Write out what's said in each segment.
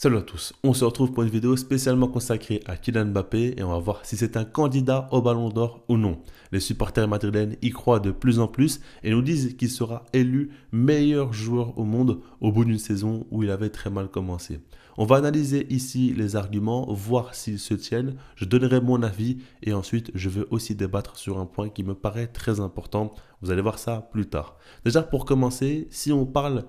Salut à tous, on se retrouve pour une vidéo spécialement consacrée à Kylian Mbappé et on va voir si c'est un candidat au Ballon d'Or ou non. Les supporters madrilènes y croient de plus en plus et nous disent qu'il sera élu meilleur joueur au monde au bout d'une saison où il avait très mal commencé. On va analyser ici les arguments, voir s'ils se tiennent, je donnerai mon avis et ensuite je veux aussi débattre sur un point qui me paraît très important. Vous allez voir ça plus tard. Déjà pour commencer, si on parle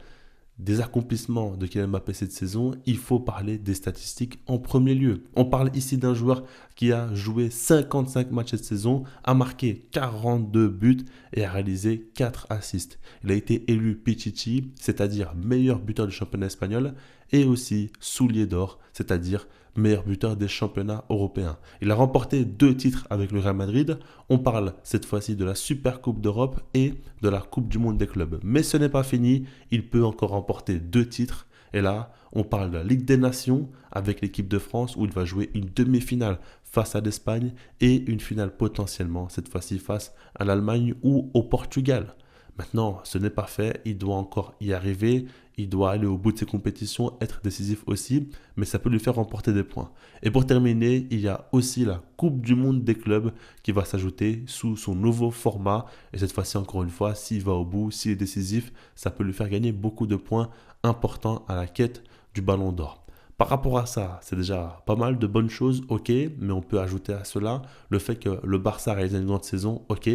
des accomplissements de Kylian Mbappé cette saison, il faut parler des statistiques en premier lieu. On parle ici d'un joueur qui a joué 55 matchs cette saison, a marqué 42 buts et a réalisé 4 assists. Il a été élu Pichichi, c'est-à-dire meilleur buteur du championnat espagnol, et aussi soulier d'or, c'est-à-dire meilleur buteur des championnats européens. Il a remporté 2 titres avec le Real Madrid. On parle cette fois-ci de la Super Coupe d'Europe et de la Coupe du Monde des clubs. Mais ce n'est pas fini, il peut encore remporter 2 titres. Et là, on parle de la Ligue des Nations avec l'équipe de France où il va jouer une demi-finale face à l'Espagne et une finale potentiellement, cette fois-ci face à l'Allemagne ou au Portugal. Maintenant, ce n'est pas fait, il doit encore y arriver, il doit aller au bout de ses compétitions, être décisif aussi, mais ça peut lui faire remporter des points. Et pour terminer, il y a aussi la Coupe du Monde des clubs qui va s'ajouter sous son nouveau format. Et cette fois-ci, encore une fois, s'il va au bout, s'il est décisif, ça peut lui faire gagner beaucoup de points importants à la quête du Ballon d'Or. Par rapport à ça, c'est déjà pas mal de bonnes choses, ok, mais on peut ajouter à cela le fait que le Barça réalise une grande saison, ok,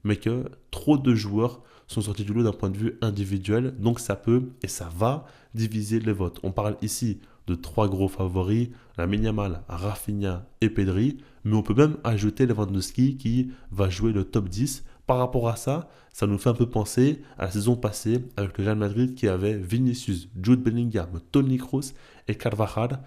mais que trop de joueurs sont sortis du lot d'un point de vue individuel, donc ça peut et ça va diviser les votes. On parle ici de 3 gros favoris, Lamine Yamal, Rafinha et Pedri, mais on peut même ajouter Lewandowski qui va jouer le top 10. Par rapport à ça, ça nous fait un peu penser à la saison passée avec le Real Madrid qui avait Vinicius, Jude Bellingham, Toni Kroos et Carvajal.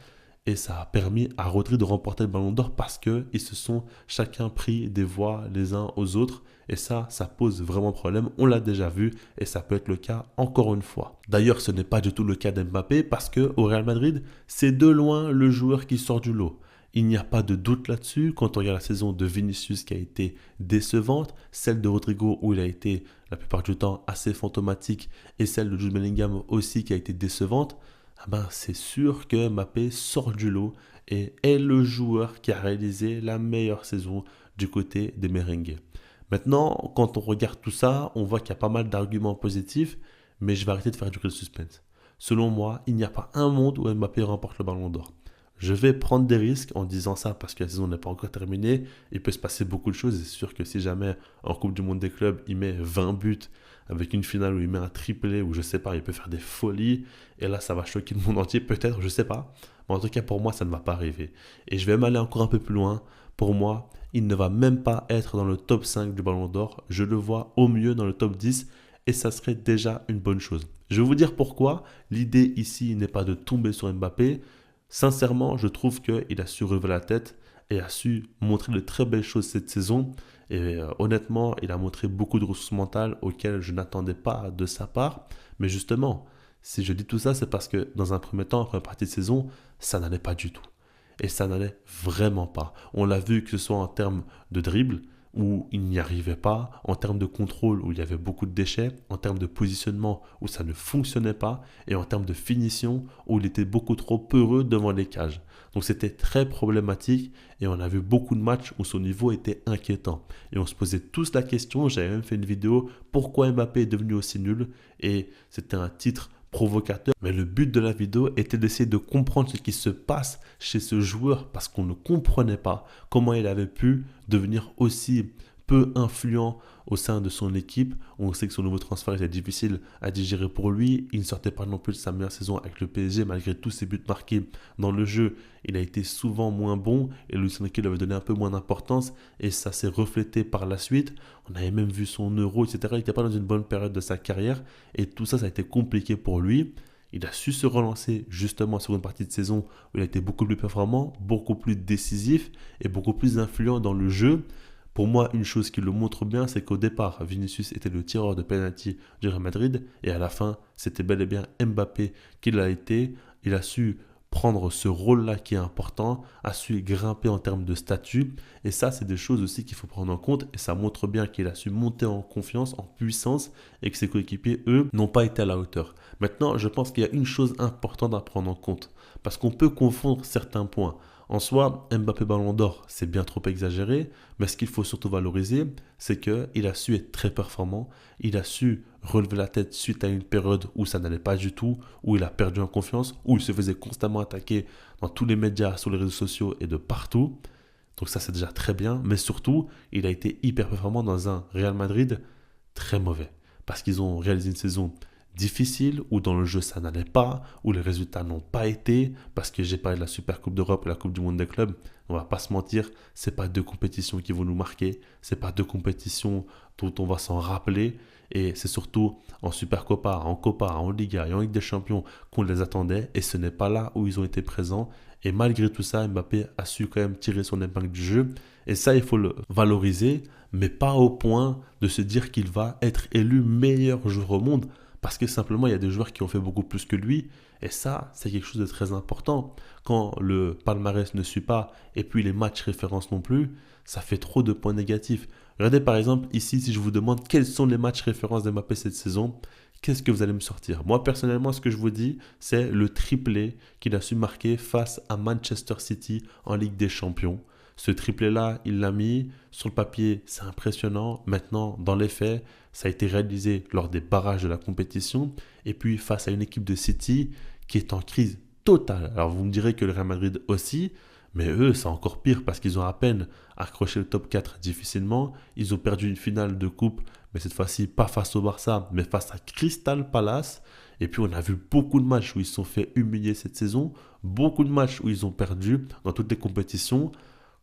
Et ça a permis à Rodri de remporter le Ballon d'Or parce qu'ils se sont chacun pris des voix les uns aux autres. Et ça pose vraiment problème. On l'a déjà vu et ça peut être le cas encore une fois. D'ailleurs, ce n'est pas du tout le cas d'Mbappé parce qu'au Real Madrid, c'est de loin le joueur qui sort du lot. Il n'y a pas de doute là-dessus. Quand on regarde la saison de Vinicius qui a été décevante, celle de Rodrigo où il a été la plupart du temps assez fantomatique et celle de Jude Bellingham aussi qui a été décevante, c'est sûr que Mbappé sort du lot et est le joueur qui a réalisé la meilleure saison du côté des merengues. Maintenant, quand on regarde tout ça, on voit qu'il y a pas mal d'arguments positifs, mais je vais arrêter de faire durer le suspense. Selon moi, il n'y a pas un monde où Mbappé remporte le Ballon d'Or. Je vais prendre des risques en disant ça parce que la saison n'est pas encore terminée. Il peut se passer beaucoup de choses. C'est sûr que si jamais en Coupe du Monde des clubs, il met 20 buts avec une finale où il met un triplé ou je sais pas, il peut faire des folies. Et là, ça va choquer le monde entier peut-être, je sais pas. Mais en tout cas, pour moi, ça ne va pas arriver. Et je vais m'aller encore un peu plus loin. Pour moi, il ne va même pas être dans le top 5 du Ballon d'Or. Je le vois au mieux dans le top 10 et ça serait déjà une bonne chose. Je vais vous dire pourquoi. L'idée ici n'est pas de tomber sur Mbappé. Sincèrement, je trouve qu'il a su relever la tête et a su montrer de très belles choses cette saison. Et honnêtement, il a montré beaucoup de ressources mentales auxquelles je n'attendais pas de sa part. Mais justement, si je dis tout ça, c'est parce que dans un premier temps, en première partie de saison, ça n'allait pas du tout. Et ça n'allait vraiment pas. On l'a vu que ce soit en termes de dribble, où il n'y arrivait pas, en termes de contrôle, où il y avait beaucoup de déchets, en termes de positionnement, où ça ne fonctionnait pas, et en termes de finition, où il était beaucoup trop peureux devant les cages. Donc c'était très problématique, et on a vu beaucoup de matchs où son niveau était inquiétant. Et on se posait tous la question, j'avais même fait une vidéo, pourquoi Mbappé est devenu aussi nul, et c'était un titre provocateur, mais le but de la vidéo était d'essayer de comprendre ce qui se passe chez ce joueur parce qu'on ne comprenait pas comment il avait pu devenir aussi peu influent au sein de son équipe. On sait que son nouveau transfert était difficile à digérer pour lui. Il ne sortait pas non plus de sa meilleure saison avec le PSG malgré tous ses buts marqués dans le jeu. Il a été souvent moins bon et Luis Enrique lui avait donné un peu moins d'importance et ça s'est reflété par la suite. On avait même vu son euro, etc. Il n'était pas dans une bonne période de sa carrière et tout ça, ça a été compliqué pour lui. Il a su se relancer justement sur une partie de saison où il a été beaucoup plus performant, beaucoup plus décisif et beaucoup plus influent dans le jeu. Pour moi, une chose qui le montre bien, c'est qu'au départ, Vinicius était le tireur de penalty du Real Madrid et à la fin, c'était bel et bien Mbappé qui l'a été. Il a su prendre ce rôle-là qui est important, a su grimper en termes de statut. Et ça, c'est des choses aussi qu'il faut prendre en compte. Et ça montre bien qu'il a su monter en confiance, en puissance, et que ses coéquipiers, eux, n'ont pas été à la hauteur. Maintenant, je pense qu'il y a une chose importante à prendre en compte. parce qu'on peut confondre certains points. En soi, Mbappé Ballon d'Or, c'est bien trop exagéré, mais ce qu'il faut surtout valoriser, c'est qu'il a su être très performant, il a su relever la tête suite à une période où ça n'allait pas du tout, où il a perdu en confiance, où il se faisait constamment attaquer dans tous les médias, sur les réseaux sociaux et de partout. Donc ça, c'est déjà très bien, mais surtout, il a été hyper performant dans un Real Madrid très mauvais, parce qu'ils ont réalisé une saison difficile, où dans le jeu ça n'allait pas, où les résultats n'ont pas été, parce que j'ai parlé de la Super Coupe d'Europe et la Coupe du Monde des clubs, on va pas se mentir, c'est pas deux compétitions qui vont nous marquer, c'est pas deux compétitions dont on va s'en rappeler, et c'est surtout en Super Copa, en Liga et en Ligue des Champions qu'on les attendait, et ce n'est pas là où ils ont été présents, et malgré tout ça, Mbappé a su quand même tirer son épingle du jeu, et ça il faut le valoriser, mais pas au point de se dire qu'il va être élu meilleur joueur au monde, parce que simplement il y a des joueurs qui ont fait beaucoup plus que lui, et ça c'est quelque chose de très important. Quand le palmarès ne suit pas, et puis les matchs références non plus, ça fait trop de points négatifs. Regardez par exemple ici, si je vous demande quels sont les matchs références d'Mbappé cette saison, qu'est-ce que vous allez me sortir? Moi personnellement, ce que je vous dis, c'est le triplé qu'il a su marquer face à Manchester City en Ligue des Champions. Ce triplé-là, il l'a mis sur le papier, c'est impressionnant. Maintenant, dans les faits, ça a été réalisé lors des barrages de la compétition. Et puis, face à une équipe de City qui est en crise totale. Alors, vous me direz que le Real Madrid aussi, mais eux, c'est encore pire parce qu'ils ont à peine accroché le top 4 difficilement. Ils ont perdu une finale de coupe, mais cette fois-ci, pas face au Barça, mais face à Crystal Palace. Et puis, on a vu beaucoup de matchs où ils se sont fait humilier cette saison, beaucoup de matchs où ils ont perdu dans toutes les compétitions.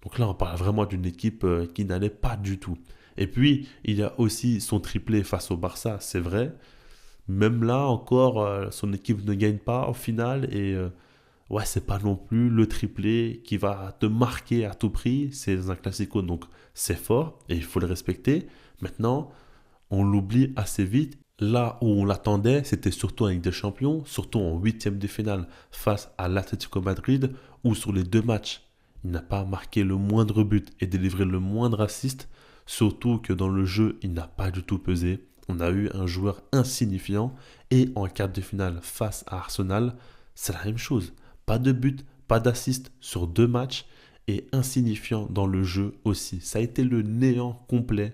Donc là, on parle vraiment d'une équipe qui n'allait pas du tout. Et puis, il y a aussi son triplé face au Barça, c'est vrai. Même là, encore, son équipe ne gagne pas au final. Et ouais, c'est pas non plus le triplé qui va te marquer à tout prix. C'est un classico, donc c'est fort et il faut le respecter. Maintenant, on l'oublie assez vite. Là où on l'attendait, c'était surtout en Ligue des Champions, surtout en huitième de finale face à l'Atlético Madrid, où sur les deux matchs, il n'a pas marqué le moindre but et délivré le moindre assist, surtout que dans le jeu, il n'a pas du tout pesé. On a eu un joueur insignifiant et en quart de finale face à Arsenal, c'est la même chose. Pas de but, pas d'assist sur deux matchs et insignifiant dans le jeu aussi. Ça a été le néant complet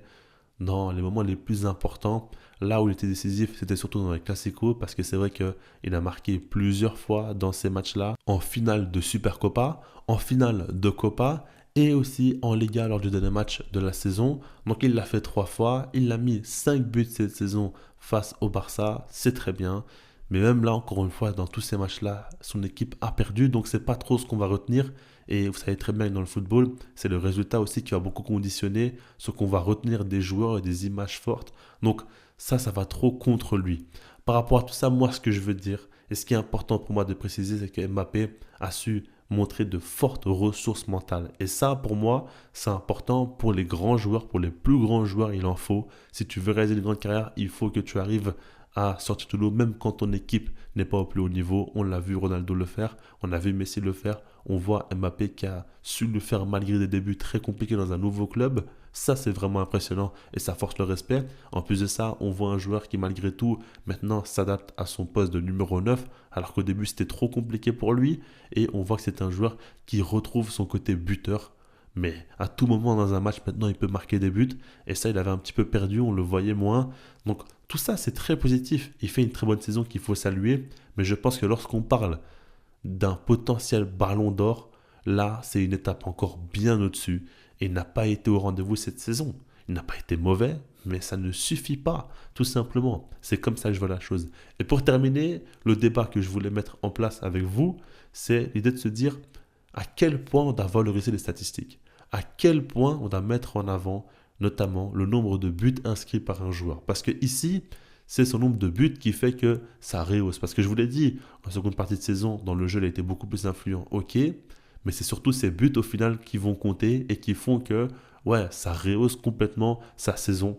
dans les moments les plus importants. Là où il était décisif, c'était surtout dans les Clasico, parce que c'est vrai qu'il a marqué plusieurs fois dans ces matchs-là, en finale de Super Copa, en finale de Copa, et aussi en Liga lors du dernier match de la saison. Donc il l'a fait trois fois, il a mis 5 buts cette saison face au Barça, c'est très bien. Mais même là, encore une fois, dans tous ces matchs-là, son équipe a perdu, donc c'est pas trop ce qu'on va retenir. Et vous savez très bien que dans le football, c'est le résultat aussi qui va beaucoup conditionner ce qu'on va retenir des joueurs et des images fortes. Donc ça va trop contre lui. Par rapport à tout ça, moi, ce que je veux dire, et ce qui est important pour moi de préciser, c'est que Mbappé a su montrer de fortes ressources mentales. Et ça, pour moi, c'est important pour les grands joueurs, pour les plus grands joueurs, il en faut. Si tu veux réaliser une grande carrière, il faut que tu arrives à sortir de l'eau, même quand ton équipe n'est pas au plus haut niveau. On l'a vu Ronaldo le faire, on a vu Messi le faire, on voit Mbappé qui a su le faire malgré des débuts très compliqués dans un nouveau club. Ça, c'est vraiment impressionnant et ça force le respect. En plus de ça, on voit un joueur qui, malgré tout, maintenant s'adapte à son poste de numéro 9, alors qu'au début, c'était trop compliqué pour lui. Et on voit que c'est un joueur qui retrouve son côté buteur. Mais à tout moment dans un match, maintenant, il peut marquer des buts. Et ça, il avait un petit peu perdu, on le voyait moins. Donc, tout ça, c'est très positif. Il fait une très bonne saison qu'il faut saluer. Mais je pense que lorsqu'on parle d'un potentiel ballon d'or, là, c'est une étape encore bien au-dessus. Et il n'a pas été au rendez-vous cette saison. Il n'a pas été mauvais, mais ça ne suffit pas, tout simplement. C'est comme ça que je vois la chose. Et pour terminer, le débat que je voulais mettre en place avec vous, c'est l'idée de se dire à quel point on doit valoriser les statistiques. À quel point on doit mettre en avant, notamment, le nombre de buts inscrits par un joueur. Parce que ici, c'est son nombre de buts qui fait que ça rehausse. Parce que je vous l'ai dit, en seconde partie de saison, dans le jeu, il a été beaucoup plus influent, ok, mais c'est surtout ces buts au final qui vont compter et qui font que, ouais, ça rehausse complètement sa saison.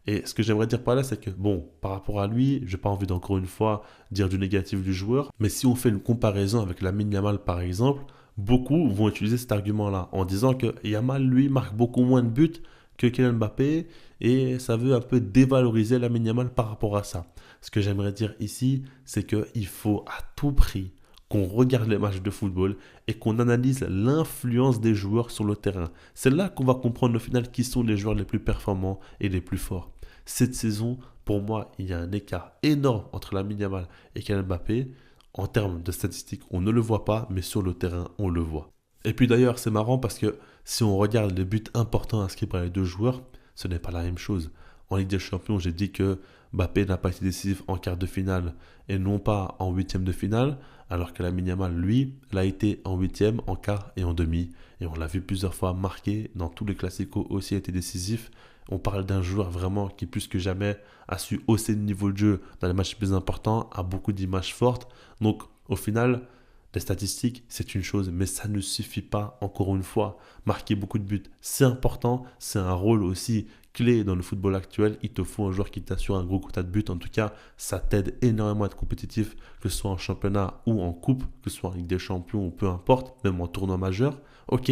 Et ce que j'aimerais dire par là, c'est que, bon, par rapport à lui, je n'ai pas envie d'encore une fois dire du négatif du joueur, mais si on fait une comparaison avec Lamine Yamal par exemple, beaucoup vont utiliser cet argument-là en disant que Yamal, lui, marque beaucoup moins de buts que Kylian Mbappé et ça veut un peu dévaloriser Lamine Yamal par rapport à ça. Ce que j'aimerais dire ici, c'est qu'il faut à tout prix qu'on regarde les matchs de football et qu'on analyse l'influence des joueurs sur le terrain. C'est là qu'on va comprendre au final qui sont les joueurs les plus performants et les plus forts. Cette saison, pour moi, il y a un écart énorme entre Lamine Yamal et Kylian Mbappé. En termes de statistiques, on ne le voit pas, mais sur le terrain, on le voit. Et puis d'ailleurs, c'est marrant parce que si on regarde les buts importants inscrits par les deux joueurs, ce n'est pas la même chose. En Ligue des Champions, j'ai dit que Mbappé n'a pas été décisif en quart de finale et non pas en huitième de finale, alors que Lamine Yamal, lui, l'a été en huitième, en quart et en demi. Et on l'a vu plusieurs fois marqué, dans tous les classicos aussi a été décisif. On parle d'un joueur vraiment qui, plus que jamais, a su hausser le niveau de jeu dans les matchs plus importants, a beaucoup d'images fortes. Donc, au final, les statistiques, c'est une chose, mais ça ne suffit pas, encore une fois. Marquer beaucoup de buts, c'est important, c'est un rôle aussi clé dans le football actuel. Il te faut un joueur qui t'assure un gros quota de buts. En tout cas, ça t'aide énormément à être compétitif, que ce soit en championnat ou en coupe, que ce soit en Ligue des Champions ou peu importe, même en tournoi majeur. Ok,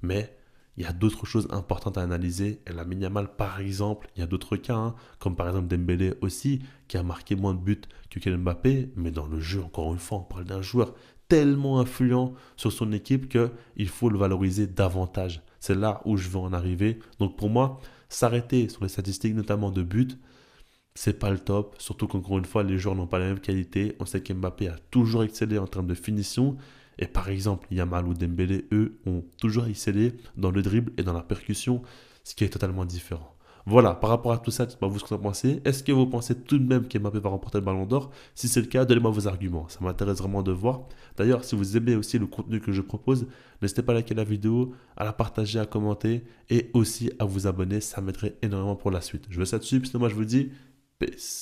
mais il y a d'autres choses importantes à analyser. Et Lamine Yamal, par exemple, il y a d'autres cas, hein, comme par exemple Dembélé aussi, qui a marqué moins de buts que Kylian Mbappé. Mais dans le jeu, encore une fois, on parle d'un joueur tellement influent sur son équipe qu'il faut le valoriser davantage. C'est là où je veux en arriver. Donc pour moi, s'arrêter sur les statistiques, notamment de buts, c'est pas le top. Surtout qu'encore une fois, les joueurs n'ont pas la même qualité. On sait qu'Mbappé a toujours excellé en termes de finition. Et par exemple, Yamal ou Dembélé, eux, ont toujours excellé dans le dribble et dans la percussion, ce qui est totalement différent. Voilà, par rapport à tout ça, dites-moi vous ce que vous en pensez. Est-ce que vous pensez tout de même qu'Mbappé va remporter le Ballon d'Or? Si c'est le cas, donnez-moi vos arguments. Ça m'intéresse vraiment de voir. D'ailleurs, si vous aimez aussi le contenu que je propose, n'hésitez pas à liker la vidéo, à la partager, à commenter et aussi à vous abonner. Ça m'aiderait énormément pour la suite. Je veux ça dessus, puis moi je vous dis peace.